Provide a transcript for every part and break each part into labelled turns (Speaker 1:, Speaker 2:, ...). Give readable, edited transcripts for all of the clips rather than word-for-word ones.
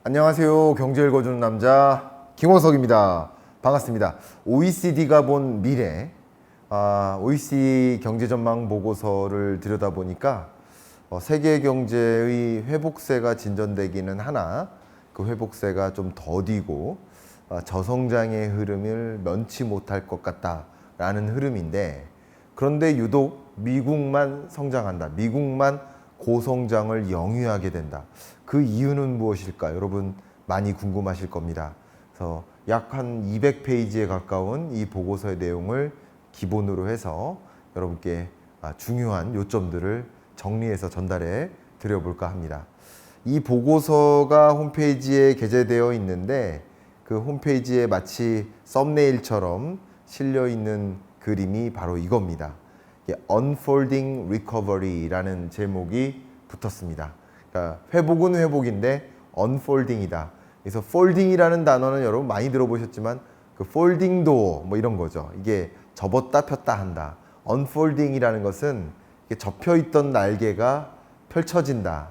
Speaker 1: 안녕하세요. 경제 읽어주는 남자 김호석입니다. 반갑습니다. OECD가 본 미래, OECD 경제전망 보고서를 들여다보니까 세계 경제의 회복세가 진전되기는 하나 그 회복세가 좀 더디고 저성장의 흐름을 면치 못할 것 같다라는 흐름인데, 그런데 유독 미국만 성장한다, 미국만 고성장을 영위하게 된다. 그 이유는 무엇일까? 여러분 많이 궁금하실 겁니다. 그래서 약 한 200페이지에 가까운 이 보고서의 내용을 기본으로 해서 여러분께 중요한 요점들을 정리해서 전달해 드려볼까 합니다. 이 보고서가 홈페이지에 게재되어 있는데, 그 홈페이지에 마치 썸네일처럼 실려 있는 그림이 바로 이겁니다. Unfolding Recovery라는 제목이 붙었습니다. 그러니까 회복은 회복인데 Unfolding이다. 그래서 folding이라는 단어는 여러분 많이 들어보셨지만 그 folding door 뭐 이런 거죠. 이게 접었다 폈다 한다. Unfolding이라는 것은 접혀 있던 날개가 펼쳐진다.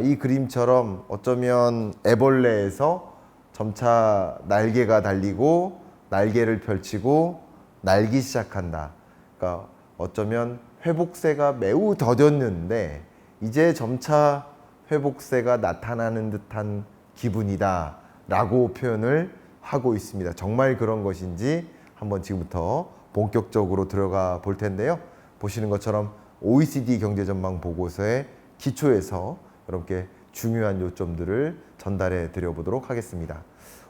Speaker 1: 이 그림처럼 어쩌면 애벌레에서 점차 날개가 달리고 날개를 펼치고 날기 시작한다. 그러니까 어쩌면 회복세가 매우 더뎠는데 이제 점차 회복세가 나타나는 듯한 기분이다 라고 표현을 하고 있습니다. 정말 그런 것인지 한번 지금부터 본격적으로 들어가 볼 텐데요. 보시는 것처럼 OECD 경제전망 보고서의 기초에서 여러분께 중요한 요점들을 전달해 드려 보도록 하겠습니다.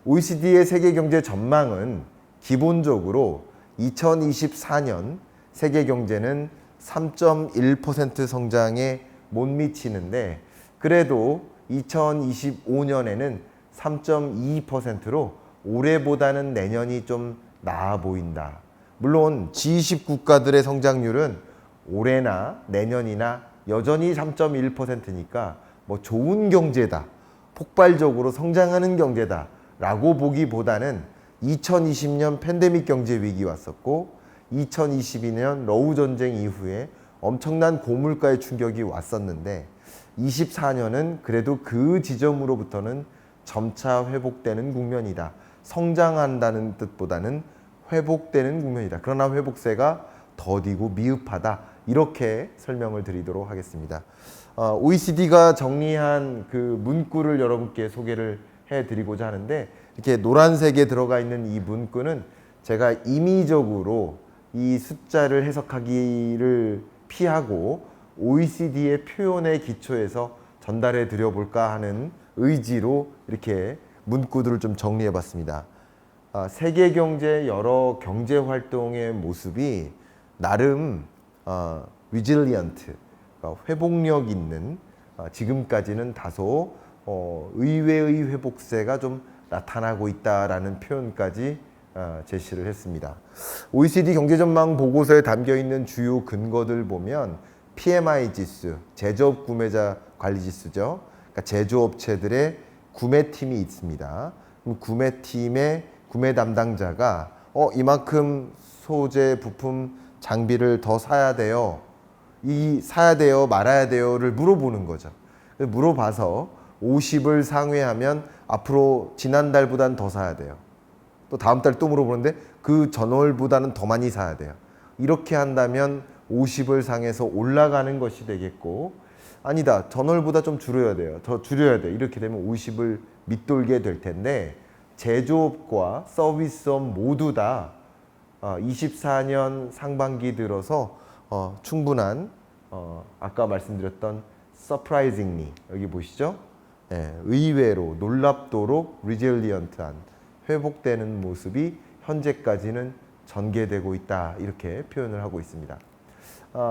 Speaker 1: OECD의 세계 경제 전망은 기본적으로 2024년 세계 경제는 3.1% 성장에 못 미치는데, 그래도 2025년에는 3.2%로 올해보다는 내년이 좀 나아 보인다. 물론 G20 국가들의 성장률은 올해나 내년이나 여전히 3.1%니까 뭐 좋은 경제다, 폭발적으로 성장하는 경제다 라고 보기보다는 2020년 팬데믹 경제 위기 왔었고 2022년 러우 전쟁 이후에 엄청난 고물가의 충격이 왔었는데 24년은 그래도 그 지점으로부터는 점차 회복되는 국면이다. 성장한다는 뜻보다는 회복되는 국면이다. 그러나 회복세가 더디고 미흡하다. 이렇게 설명을 드리도록 하겠습니다. OECD가 정리한 그 문구를 여러분께 소개를 해드리고자 하는데, 이렇게 노란색에 들어가 있는 이 문구는 제가 임의적으로 이 숫자를 해석하기를 피하고 OECD의 표현에 기초해서 전달해 드려볼까 하는 의지로 이렇게 문구들을 좀 정리해 봤습니다. 세계 경제 여러 경제 활동의 모습이 나름 resilient, 그러니까 회복력 있는, 지금까지는 다소 의외의 회복세가 좀 나타나고 있다라는 표현까지 제시를 했습니다. OECD 경제전망 보고서에 담겨 있는 주요 근거들 보면 PMI 지수, 제조업 구매자 관리 지수죠. 그러니까 제조업체들의 구매팀이 있습니다. 그럼 구매팀의 구매 담당자가 이만큼 소재, 부품, 장비를 더 사야 돼요. 사야 돼요, 말아야 돼요를 물어보는 거죠. 물어봐서 50을 상회하면 앞으로 지난달보다는 더 사야 돼요. 또 다음 달 또 물어보는데 그 전월보다는 더 많이 사야 돼요. 이렇게 한다면 50을 상해서 올라가는 것이 되겠고, 아니다, 전월보다 좀 줄여야 돼요. 더 줄여야 돼. 이렇게 되면 50을 밑돌게 될 텐데, 제조업과 서비스업 모두 다 24년 상반기 들어서 충분한 아까 말씀드렸던 surprisingly, 여기 보시죠? 의외로 놀랍도록 resilient한 회복되는 모습이 현재까지는 전개되고 있다, 이렇게 표현을 하고 있습니다.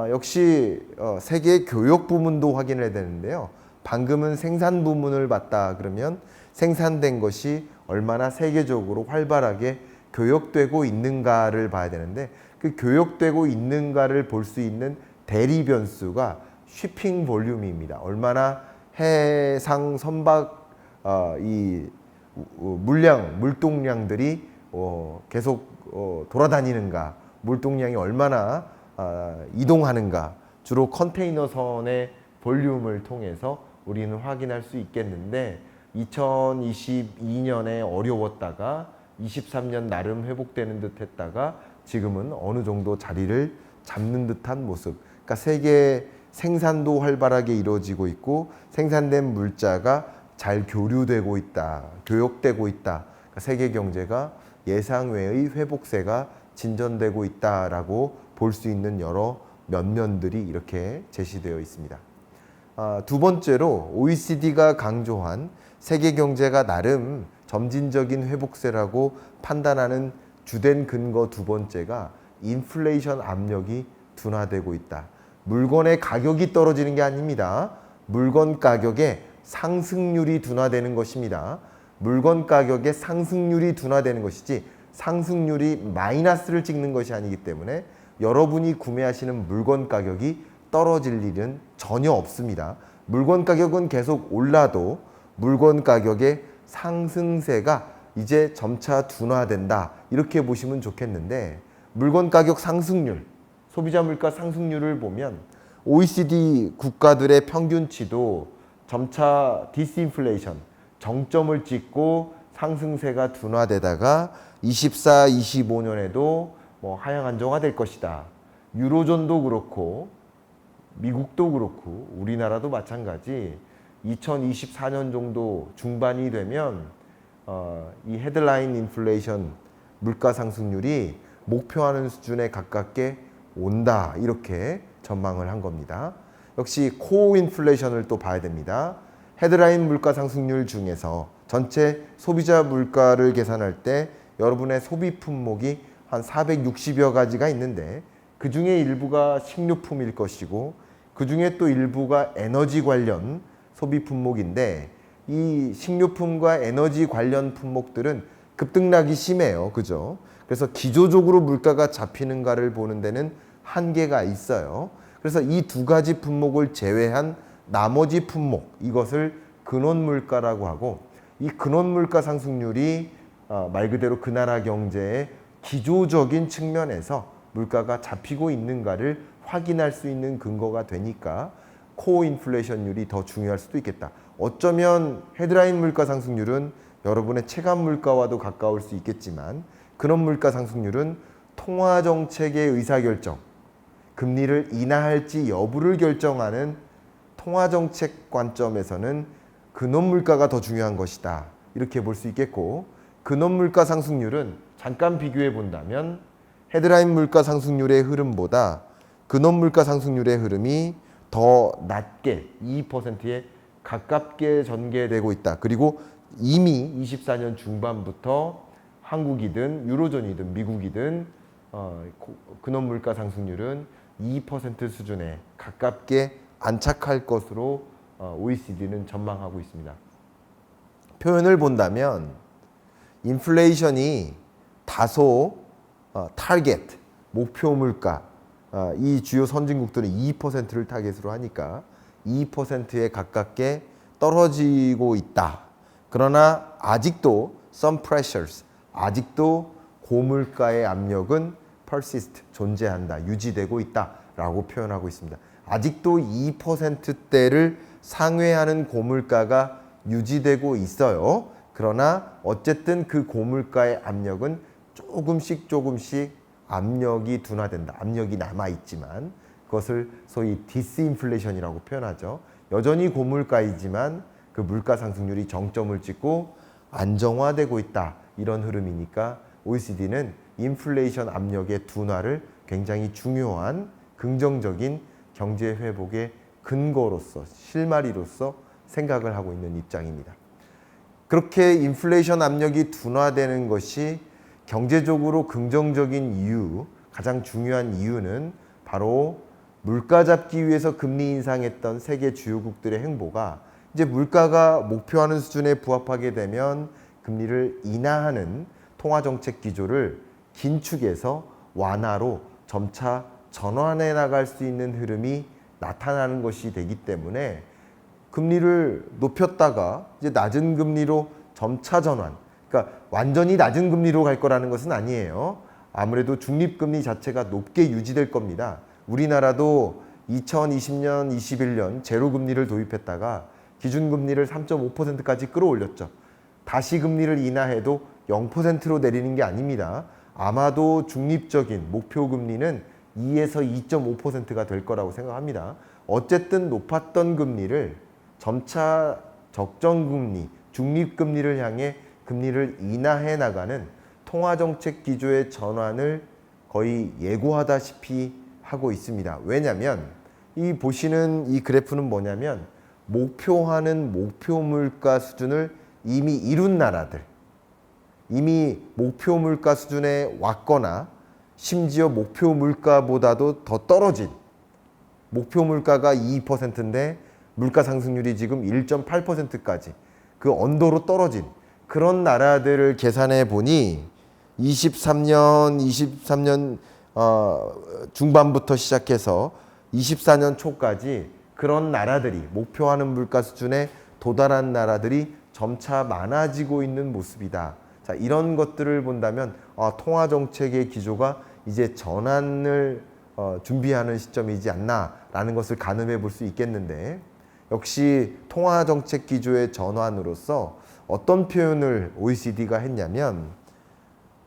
Speaker 1: 역시 세계 교역 부문도 확인을 해야 되는데요. 방금은 생산 부문을 봤다 그러면 생산된 것이 얼마나 세계적으로 활발하게 교역되고 있는가를 봐야 되는데, 그 교역되고 있는가를 볼 수 있는 대리 변수가 쉬핑 볼륨입니다. 얼마나 해상 선박 이 물동량들이 계속 돌아다니는가, 물동량이 얼마나 이동하는가, 주로 컨테이너선의 볼륨을 통해서 우리는 확인할 수 있겠는데 2022년에 어려웠다가 23년 나름 회복되는 듯 했다가 지금은 어느 정도 자리를 잡는 듯한 모습. 그러니까 세계 생산도 활발하게 이루어지고 있고 생산된 물자가 잘 교류되고 있다, 교역되고 있다. 그러니까 세계 경제가 예상외의 회복세가 진전되고 있다라고 볼 수 있는 여러 면면들이 이렇게 제시되어 있습니다. 두 번째로 OECD가 강조한 세계 경제가 나름 점진적인 회복세라고 판단하는 주된 근거 두 번째가 인플레이션 압력이 둔화되고 있다. 물건의 가격이 떨어지는 게 아닙니다. 물건 가격의 상승률이 둔화되는 것입니다. 물건 가격의 상승률이 둔화되는 것이지 상승률이 마이너스를 찍는 것이 아니기 때문에 여러분이 구매하시는 물건 가격이 떨어질 일은 전혀 없습니다. 물건 가격은 계속 올라도 물건 가격의 상승세가 이제 점차 둔화된다. 이렇게 보시면 좋겠는데 물건 가격 상승률, 소비자 물가 상승률을 보면 OECD 국가들의 평균치도 점차 디스인플레이션, 정점을 찍고 상승세가 둔화되다가 24, 25년에도 하향 안정화될 것이다. 유로존도 그렇고 미국도 그렇고 우리나라도 마찬가지 2024년 정도 중반이 되면 이 헤드라인 인플레이션 물가 상승률이 목표하는 수준에 가깝게 온다. 이렇게 전망을 한 겁니다. 역시 코어 인플레이션을 또 봐야 됩니다. 헤드라인 물가 상승률 중에서 전체 소비자 물가를 계산할 때 여러분의 소비 품목이 한 460여 가지가 있는데 그 중에 일부가 식료품일 것이고 그 중에 또 일부가 에너지 관련 소비 품목인데 이 식료품과 에너지 관련 품목들은 급등락이 심해요. 그죠? 그래서 기조적으로 물가가 잡히는가를 보는 데는 한계가 있어요. 그래서 이 두 가지 품목을 제외한 나머지 품목, 이것을 근원물가라고 하고 이 근원물가 상승률이 말 그대로 그 나라 경제의 기조적인 측면에서 물가가 잡히고 있는가를 확인할 수 있는 근거가 되니까 코어 인플레이션율이 더 중요할 수도 있겠다. 어쩌면 헤드라인 물가 상승률은 여러분의 체감 물가와도 가까울 수 있겠지만 근원 물가 상승률은 통화 정책의 의사결정, 금리를 인하할지 여부를 결정하는 통화 정책 관점에서는 근원 물가가 더 중요한 것이다. 이렇게 볼 수 있겠고 근원 물가 상승률은 잠깐 비교해 본다면 헤드라인 물가 상승률의 흐름보다 근원 물가 상승률의 흐름이 더 낮게 2%에 가깝게 전개되고 있다. 그리고 이미 24년 중반부터 한국이든 유로존이든 미국이든 근원 물가 상승률은 2% 수준에 가깝게 안착할 것으로 OECD는 전망하고 있습니다. 표현을 본다면 인플레이션이 다소 타겟, 목표 물가, 이 주요 선진국들은 2%를 타겟으로 하니까 2%에 가깝게 떨어지고 있다. 그러나 아직도 some pressures, 아직도 고물가의 압력은 persist, 존재한다, 유지되고 있다라고 표현하고 있습니다. 아직도 2%대를 상회하는 고물가가 유지되고 있어요. 그러나 어쨌든 그 고물가의 압력은 조금씩 압력이 둔화된다. 압력이 남아있지만 그것을 소위 디스인플레이션이라고 표현하죠. 여전히 고물가이지만 그 물가 상승률이 정점을 찍고 안정화되고 있다. 이런 흐름이니까 OECD는 인플레이션 압력의 둔화를 굉장히 중요한 긍정적인 경제 회복의 근거로서 실마리로서 생각을 하고 있는 입장입니다. 그렇게 인플레이션 압력이 둔화되는 것이 경제적으로 긍정적인 이유, 가장 중요한 이유는 바로 물가 잡기 위해서 금리 인상했던 세계 주요국들의 행보가 이제 물가가 목표하는 수준에 부합하게 되면 금리를 인하하는 통화정책 기조를 긴축해서 완화로 점차 전환해 나갈 수 있는 흐름이 나타나는 것이 되기 때문에 금리를 높였다가 이제 낮은 금리로 점차 전환, 그러니까 완전히 낮은 금리로 갈 거라는 것은 아니에요. 아무래도 중립금리 자체가 높게 유지될 겁니다. 우리나라도 2020년, 21년 제로 금리를 도입했다가 기준금리를 3.5%까지 끌어올렸죠. 다시 금리를 인하해도 0%로 내리는 게 아닙니다. 아마도 중립적인 목표 금리는 2에서 2.5%가 될 거라고 생각합니다. 어쨌든 높았던 금리를 점차 적정금리, 중립금리를 향해 금리를 인하해 나가는 통화정책 기조의 전환을 거의 예고하다시피 하고 있습니다. 왜냐하면 이 보시는 이 그래프는 뭐냐면 목표하는 목표 물가 수준을 이미 이룬 나라들, 이미 목표 물가 수준에 왔거나 심지어 목표 물가보다도 더 떨어진, 목표 물가가 2%인데 물가 상승률이 지금 1.8%까지 그 언더로 떨어진 그런 나라들을 계산해 보니 23년 중반부터 시작해서 24년 초까지 그런 나라들이 목표하는 물가 수준에 도달한 나라들이 점차 많아지고 있는 모습이다. 자, 이런 것들을 본다면 통화 정책의 기조가 이제 전환을 준비하는 시점이지 않나라는 것을 가늠해 볼 수 있겠는데, 역시 통화 정책 기조의 전환으로서 어떤 표현을 OECD가 했냐면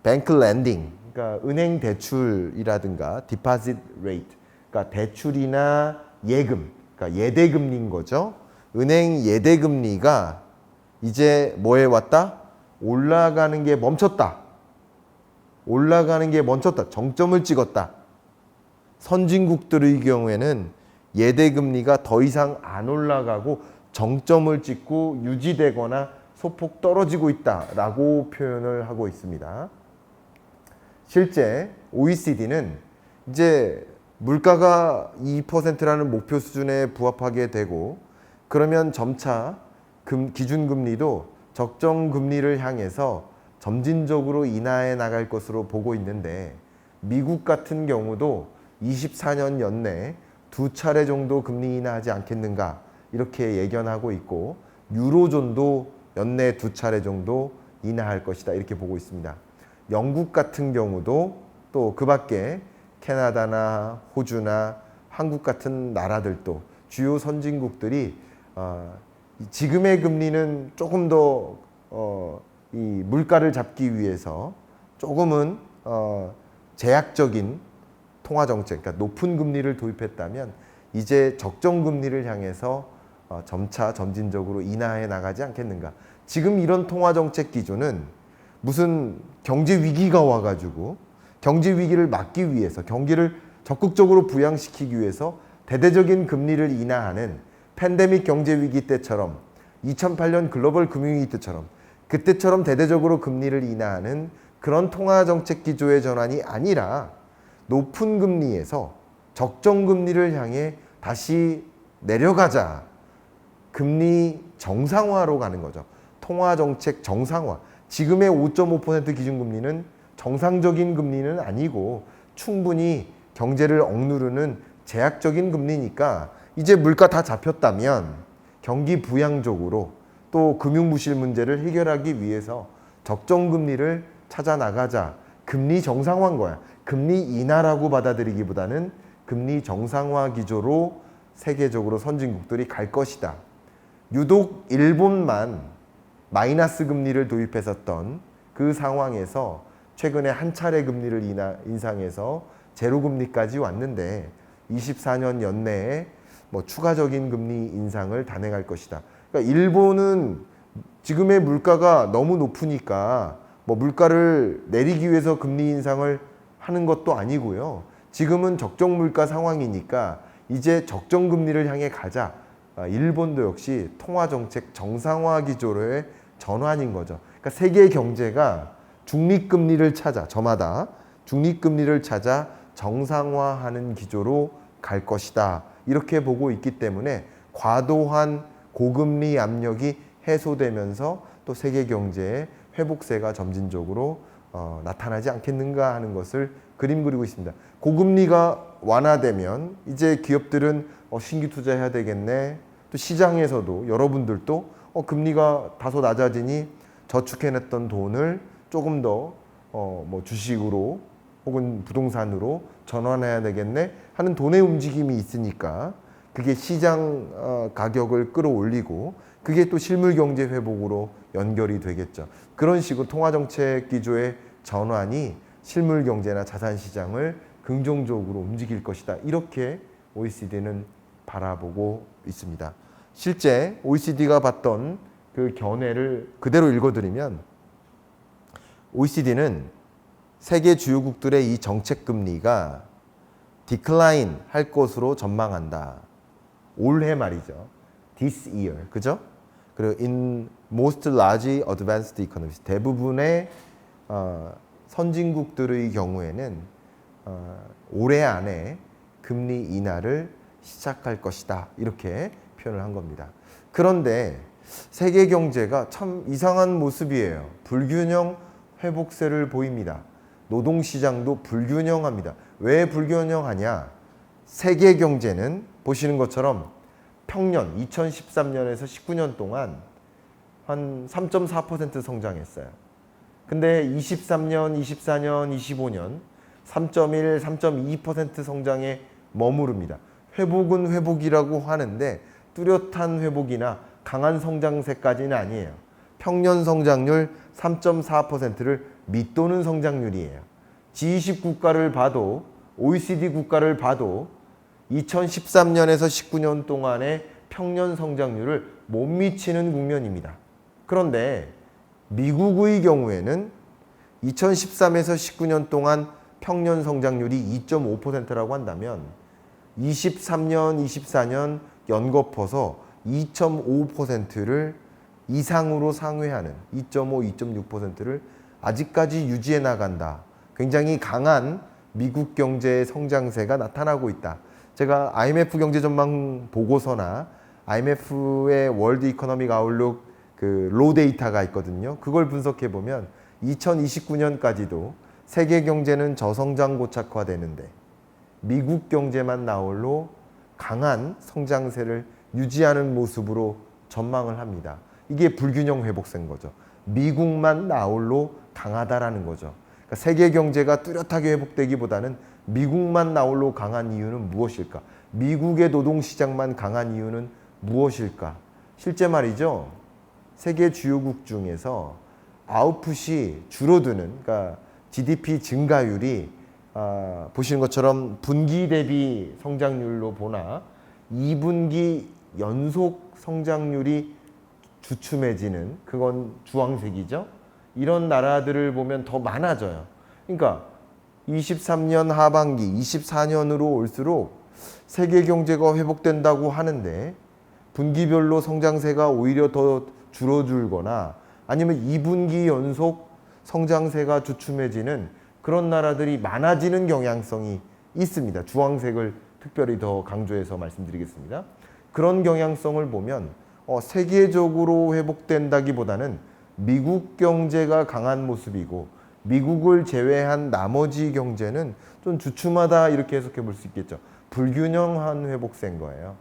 Speaker 1: 뱅크 랜딩, 그러니까 은행 대출이라든가 디파짓 레이트, 그러니까 대출이나 예금, 그러니까 예대금리인 거죠. 은행 예대금리가 이제 뭐에 왔다? 올라가는 게 멈췄다. 올라가는 게 멈췄다. 정점을 찍었다. 선진국들의 경우에는 예대금리가 더 이상 안 올라가고 정점을 찍고 유지되거나 소폭 떨어지고 있다라고 표현을 하고 있습니다. 실제 OECD는 이제 물가가 2%라는 목표 수준에 부합하게 되고, 그러면 점차 기준금리도 적정금리를 향해서 점진적으로 인하해 나갈 것으로 보고 있는데, 미국 같은 경우도 24년 연내 2차례 정도 금리 인하하지 않겠는가 이렇게 예견하고 있고, 유로존도 연내 2차례 정도 인하할 것이다 이렇게 보고 있습니다. 영국 같은 경우도 또 그 밖에 캐나다나 호주나 한국 같은 나라들도 주요 선진국들이 지금의 금리는 조금 더 이 물가를 잡기 위해서 조금은 제약적인 통화 정책, 그러니까 높은 금리를 도입했다면 이제 적정 금리를 향해서 점차 점진적으로 인하해 나가지 않겠는가. 지금 이런 통화 정책 기조는 무슨 경제 위기가 와가지고 경제 위기를 막기 위해서, 경기를 적극적으로 부양시키기 위해서 대대적인 금리를 인하하는 팬데믹 경제 위기 때처럼, 2008년 글로벌 금융위기 때처럼 그때처럼 대대적으로 금리를 인하하는 그런 통화 정책 기조의 전환이 아니라 높은 금리에서 적정 금리를 향해 다시 내려가자. 금리 정상화로 가는 거죠. 통화 정책 정상화. 지금의 5.5% 기준금리는 정상적인 금리는 아니고 충분히 경제를 억누르는 제약적인 금리니까 이제 물가 다 잡혔다면 경기 부양적으로 또 금융부실 문제를 해결하기 위해서 적정 금리를 찾아 나가자. 금리 정상화인 거야. 금리 인하라고 받아들이기보다는 금리 정상화 기조로 세계적으로 선진국들이 갈 것이다. 유독 일본만 마이너스 금리를 도입했었던 그 상황에서 최근에 한 차례 금리를 인상해서 제로 금리까지 왔는데 24년 연내에 추가적인 금리 인상을 단행할 것이다. 그러니까 일본은 지금의 물가가 너무 높으니까 물가를 내리기 위해서 금리 인상을 하는 것도 아니고요. 지금은 적정 물가 상황이니까 이제 적정 금리를 향해 가자. 일본도 역시 통화 정책 정상화 기조로의 전환인 거죠. 그러니까 세계 경제가 중립금리를 찾아, 저마다 중립금리를 찾아 정상화하는 기조로 갈 것이다. 이렇게 보고 있기 때문에 과도한 고금리 압력이 해소되면서 또 세계 경제의 회복세가 점진적으로 나타나지 않겠는가 하는 것을 그림 그리고 있습니다. 고금리가 완화되면 이제 기업들은 신규 투자해야 되겠네. 또 시장에서도 여러분들도 금리가 다소 낮아지니 저축해냈던 돈을 조금 더 주식으로 혹은 부동산으로 전환해야 되겠네 하는 돈의 움직임이 있으니까 그게 시장 가격을 끌어올리고 그게 또 실물 경제 회복으로 연결이 되겠죠. 그런 식으로 통화정책 기조의 전환이 실물 경제나 자산 시장을 긍정적으로 움직일 것이다. 이렇게 OECD는 바라보고 있습니다. 실제 OECD가 봤던 그 견해를 그대로 읽어드리면 OECD는 세계 주요국들의 이 정책 금리가 디클라인 할 것으로 전망한다. 올해 말이죠. This year. 그죠? 그리고 in most large advanced economies. 대부분의 선진국들의 경우에는 올해 안에 금리 인하를 시작할 것이다. 이렇게 표현을 한 겁니다. 그런데 세계 경제가 참 이상한 모습이에요. 불균형 회복세를 보입니다. 노동시장도 불균형합니다. 왜 불균형하냐? 세계 경제는 보시는 것처럼 평년 2013년에서 19년 동안 한 3.4% 성장했어요. 근데 23년, 24년, 25년 3.1, 3.2% 성장에 머무릅니다. 회복은 회복이라고 하는데 뚜렷한 회복이나 강한 성장세까지는 아니에요. 평년 성장률 3.4%를 밑도는 성장률이에요. G20 국가를 봐도 OECD 국가를 봐도 2013년에서 19년 동안의 평년 성장률을 못 미치는 국면입니다. 그런데 미국의 경우에는 2013에서 19년 동안 평년 성장률이 2.5%라고 한다면 23년, 24년 연거퍼서 2.5%를 이상으로 상회하는 2.5, 2.6%를 아직까지 유지해 나간다. 굉장히 강한 미국 경제의 성장세가 나타나고 있다. 제가 IMF 경제 전망 보고서나 IMF의 월드 이코노믹 아웃룩 그 로 데이터가 있거든요. 그걸 분석해 보면 2029년까지도 세계 경제는 저성장 고착화되는데 미국 경제만 나홀로 강한 성장세를 유지하는 모습으로 전망을 합니다. 이게 불균형 회복세인 거죠. 미국만 나홀로 강하다라는 거죠. 그러니까 세계 경제가 뚜렷하게 회복되기보다는 미국만 나홀로 강한 이유는 무엇일까? 미국의 노동시장만 강한 이유는 무엇일까? 실제 말이죠. 세계 주요국 중에서 아웃풋이 줄어드는, 그러니까 GDP 증가율이 보시는 것처럼 분기 대비 성장률로 보나 2분기 연속 성장률이 주춤해지는, 그건 주황색이죠. 이런 나라들을 보면 더 많아져요. 그러니까 23년 하반기, 24년으로 올수록 세계 경제가 회복된다고 하는데 분기별로 성장세가 오히려 더 줄어들거나 아니면 2분기 연속 성장세가 주춤해지는 그런 나라들이 많아지는 경향성이 있습니다. 주황색을 특별히 더 강조해서 말씀드리겠습니다. 그런 경향성을 보면 세계적으로 회복된다기보다는 미국 경제가 강한 모습이고 미국을 제외한 나머지 경제는 좀 주춤하다, 이렇게 해석해 볼 수 있겠죠. 불균형한 회복세인 거예요.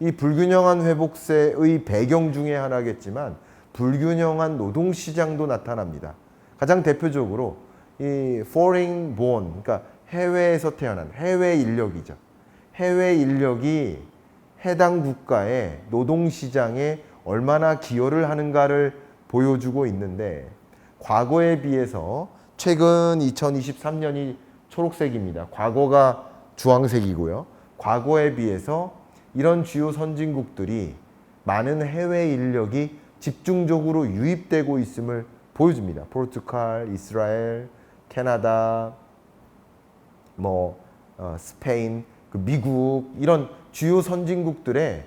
Speaker 1: 이 불균형한 회복세의 배경 중에 하나겠지만 불균형한 노동시장도 나타납니다. 가장 대표적으로 이 foreign born, 그러니까 해외에서 태어난 해외 인력이죠. 해외 인력이 해당 국가의 노동시장에 얼마나 기여를 하는가를 보여주고 있는데, 과거에 비해서 최근 2023년이 초록색입니다. 과거가 주황색이고요. 과거에 비해서 이런 주요 선진국들이 많은 해외 인력이 집중적으로 유입되고 있음을 보여줍니다. 포르투갈, 이스라엘, 캐나다, 스페인, 미국, 이런 주요 선진국들의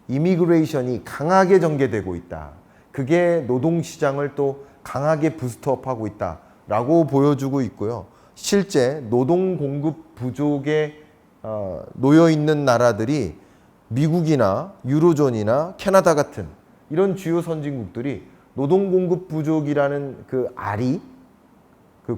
Speaker 1: 이미그레이션이 강하게 전개되고 있다. 그게 노동시장을 또 강하게 부스트업하고 있다라고 보여주고 있고요. 실제 노동 공급 부족에 놓여 있는 나라들이 미국이나 유로존이나 캐나다 같은 이런 주요 선진국들이 노동 공급 부족이라는 그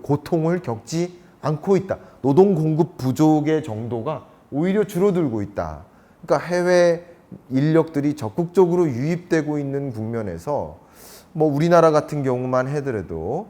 Speaker 1: 고통을 겪지 않고 있다. 노동 공급 부족의 정도가 오히려 줄어들고 있다. 그러니까 해외 인력들이 적극적으로 유입되고 있는 국면에서 우리나라 같은 경우만 해더라도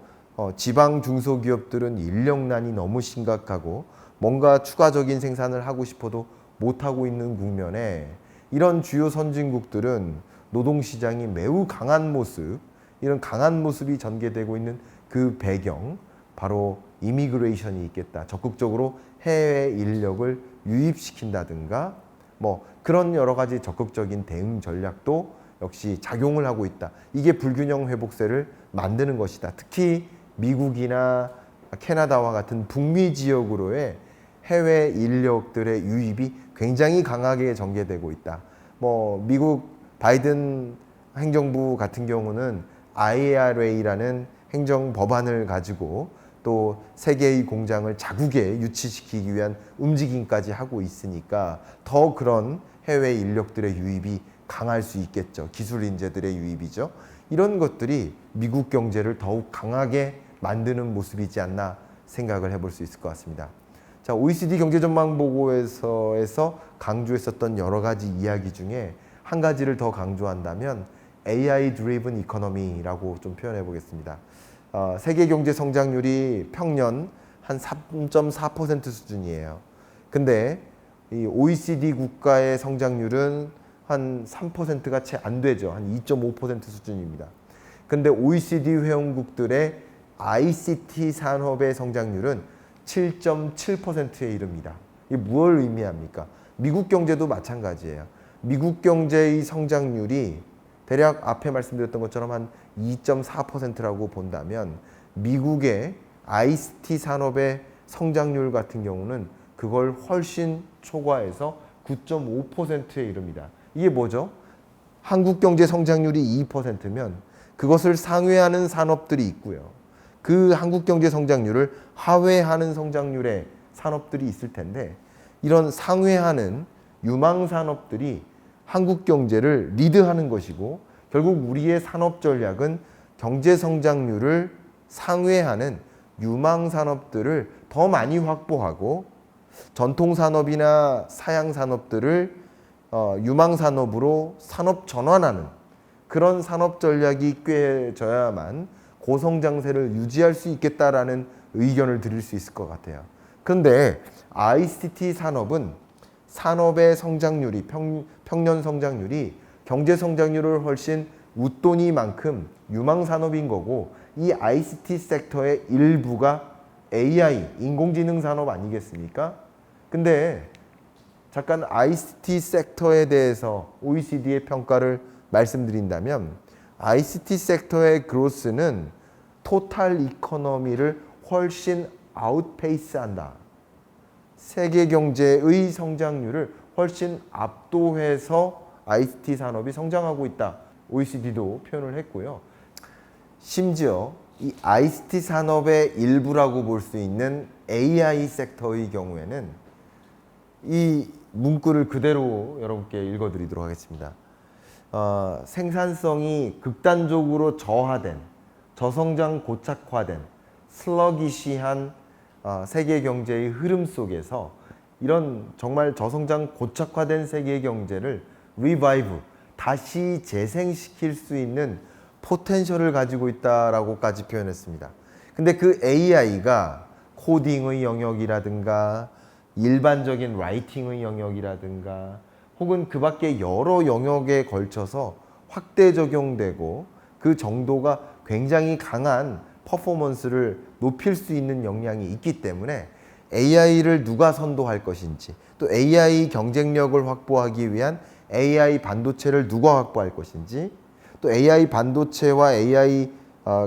Speaker 1: 지방 중소기업들은 인력난이 너무 심각하고 뭔가 추가적인 생산을 하고 싶어도 못하고 있는 국면에 이런 주요 선진국들은 노동시장이 매우 강한 모습, 이런 강한 모습이 전개되고 있는 그 배경, 바로 이미그레이션이 있겠다. 적극적으로 해외 인력을 유입시킨다든가 뭐 그런 여러 가지 적극적인 대응 전략도 역시 작용을 하고 있다. 이게 불균형 회복세를 만드는 것이다. 특히 미국이나 캐나다와 같은 북미 지역으로의 해외 인력들의 유입이 굉장히 강하게 전개되고 있다. 뭐 미국 바이든 행정부 같은 경우는 IRA라는 행정 법안을 가지고 또 세계의 공장을 자국에 유치시키기 위한 움직임까지 하고 있으니까 더 그런 해외 인력들의 유입이 강할 수 있겠죠. 기술 인재들의 유입이죠. 이런 것들이 미국 경제를 더욱 강하게 만드는 모습이지 않나 생각을 해볼 수 있을 것 같습니다. 자, OECD 경제전망보고에서 강조했었던 여러 가지 이야기 중에 한 가지를 더 강조한다면 AI driven economy라고 좀 표현해 보겠습니다. 세계 경제 성장률이 평년 한 3.4% 수준이에요. 근데 이 OECD 국가의 성장률은 한 3%가 채 안 되죠. 한 2.5% 수준입니다. 근데 OECD 회원국들의 ICT 산업의 성장률은 7.7%에 이릅니다. 이게 무엇을 의미합니까? 미국 경제도 마찬가지예요. 미국 경제의 성장률이 대략 앞에 말씀드렸던 것처럼 한 2.4%라고 본다면 미국의 ICT 산업의 성장률 같은 경우는 그걸 훨씬 초과해서 9.5%에 이릅니다. 이게 뭐죠? 한국 경제 성장률이 2%면 그것을 상회하는 산업들이 있고요. 그 한국 경제 성장률을 하회하는 성장률의 산업들이 있을 텐데 이런 상회하는 유망 산업들이 한국 경제를 리드하는 것이고 결국 우리의 산업 전략은 경제 성장률을 상회하는 유망 산업들을 더 많이 확보하고 전통 산업이나 사양 산업들을 유망 산업으로 산업 전환하는 그런 산업 전략이 꿰져야만 고성장세를 유지할 수 있겠다라는 의견을 드릴 수 있을 것 같아요. 그런데 ICT 산업은 산업의 성장률이 평년 성장률이 경제 성장률을 훨씬 웃돈이만큼 유망 산업인 거고 이 ICT 섹터의 일부가 AI, 인공지능 산업 아니겠습니까? 근데 잠깐 ICT 섹터에 대해서 OECD의 평가를 말씀드린다면 ICT 섹터의 그로스는 토탈 이코노미를 훨씬 아웃페이스한다. 세계 경제의 성장률을 훨씬 압도해서 ICT 산업이 성장하고 있다. OECD도 표현을 했고요. 심지어 이 ICT 산업의 일부라고 볼 수 있는 AI 섹터의 경우에는 이 문구를 그대로 여러분께 읽어드리도록 하겠습니다. 생산성이 극단적으로 저하된, 저성장 고착화된, 슬러기시한 세계 경제의 흐름 속에서 이런 정말 저성장 고착화된 세계 경제를 리바이브, 다시 재생시킬 수 있는 포텐셜을 가지고 있다라고까지 표현했습니다. 근데 그 AI가 코딩의 영역이라든가 일반적인 라이팅의 영역이라든가 혹은 그 밖에 여러 영역에 걸쳐서 확대 적용되고 그 정도가 굉장히 강한 퍼포먼스를 높일 수 있는 역량이 있기 때문에 AI를 누가 선도할 것인지 또 AI 경쟁력을 확보하기 위한 AI 반도체를 누가 확보할 것인지 또 AI 반도체와 AI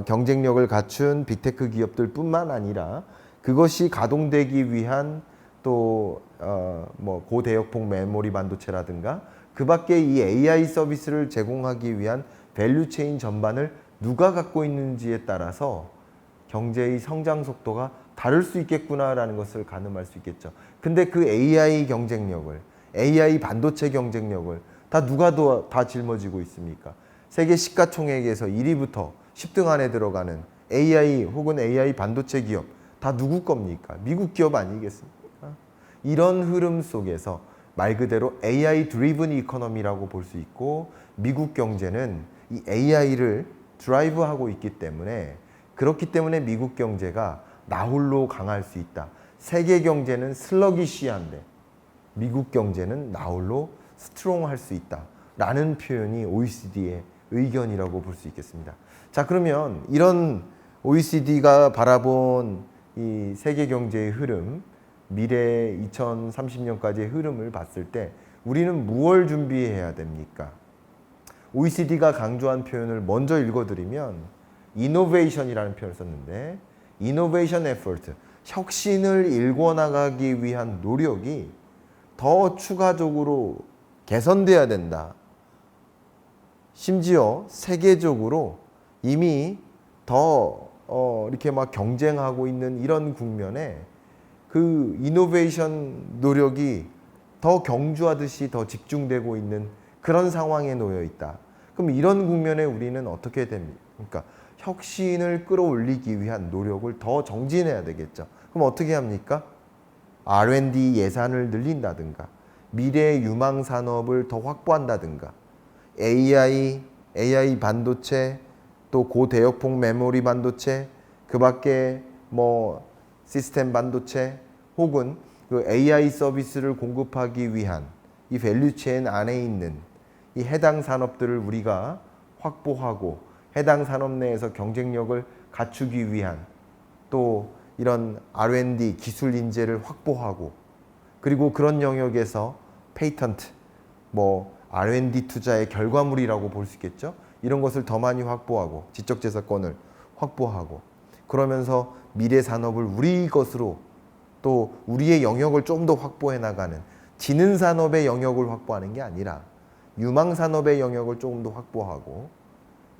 Speaker 1: 경쟁력을 갖춘 빅테크 기업들 뿐만 아니라 그것이 가동되기 위한 또 뭐 고대역폭 메모리 반도체라든가 그 밖에 이 AI 서비스를 제공하기 위한 밸류체인 전반을 누가 갖고 있는지에 따라서 경제의 성장 속도가 다를 수 있겠구나라는 것을 가늠할 수 있겠죠. 근데 그 AI 경쟁력을, AI 반도체 경쟁력을 다 누가 다 짊어지고 있습니까? 세계 시가총액에서 1위부터 10등 안에 들어가는 AI 혹은 AI 반도체 기업 다 누구 겁니까? 미국 기업 아니겠습니까? 이런 흐름 속에서 말 그대로 AI 드리븐 이코노미라고 볼 수 있고 미국 경제는 이 AI를 드라이브하고 있기 때문에 그렇기 때문에 미국 경제가 나홀로 강할 수 있다. 세계 경제는 슬러기시한데 미국 경제는 나홀로 스트롱할 수 있다 라는 표현이 OECD의 의견이라고 볼 수 있겠습니다. 자, 그러면 이런 OECD가 바라본 이 세계 경제의 흐름, 미래 2030년까지의 흐름을 봤을 때 우리는 무엇을 준비해야 됩니까? OECD가 강조한 표현을 먼저 읽어드리면 이노베이션이라는 표현을 썼는데 이노베이션 에포트, 혁신을 일궈나가기 위한 노력이 더 추가적으로 개선돼야 된다. 심지어 세계적으로 이미 더 이렇게 막 경쟁하고 있는 이런 국면에 그 이노베이션 노력이 더 경주하듯이 더 집중되고 있는 그런 상황에 놓여 있다. 그럼 이런 국면에 우리는 어떻게 됩니까? 그러니까 혁신을 끌어올리기 위한 노력을 더 정진해야 되겠죠. 그럼 어떻게 합니까? R&D 예산을 늘린다든가 미래 유망 산업을 더 확보한다든가 AI 반도체 또 고대역폭 메모리 반도체 그 밖에 뭐 시스템 반도체 혹은 그 AI 서비스를 공급하기 위한 이 밸류체인 안에 있는 이 해당 산업들을 우리가 확보하고 해당 산업 내에서 경쟁력을 갖추기 위한 또 이런 R&D 기술 인재를 확보하고 그리고 그런 영역에서 페이턴트 뭐 R&D 투자의 결과물이라고 볼 수 있겠죠. 이런 것을 더 많이 확보하고 지적재산권을 확보하고 그러면서 미래 산업을 우리 것으로 또 우리의 영역을 좀 더 확보해 나가는 지능 산업의 영역을 확보하는 게 아니라 유망 산업의 영역을 조금 더 확보하고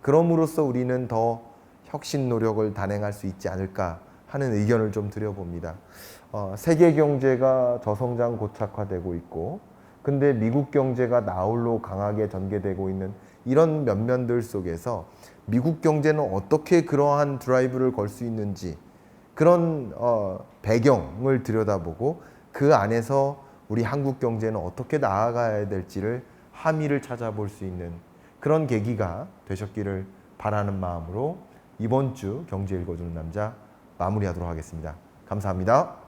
Speaker 1: 그럼으로써 우리는 더 혁신 노력을 단행할 수 있지 않을까 하는 의견을 좀 드려봅니다. 세계 경제가 저성장 고착화되고 있고 근데 미국 경제가 나홀로 강하게 전개되고 있는 이런 면면들 속에서 미국 경제는 어떻게 그러한 드라이브를 걸 수 있는지 그런 배경을 들여다보고 그 안에서 우리 한국 경제는 어떻게 나아가야 될지를 함의를 찾아볼 수 있는 그런 계기가 되셨기를 바라는 마음으로 이번 주 경제 읽어주는 남자 마무리하도록 하겠습니다. 감사합니다.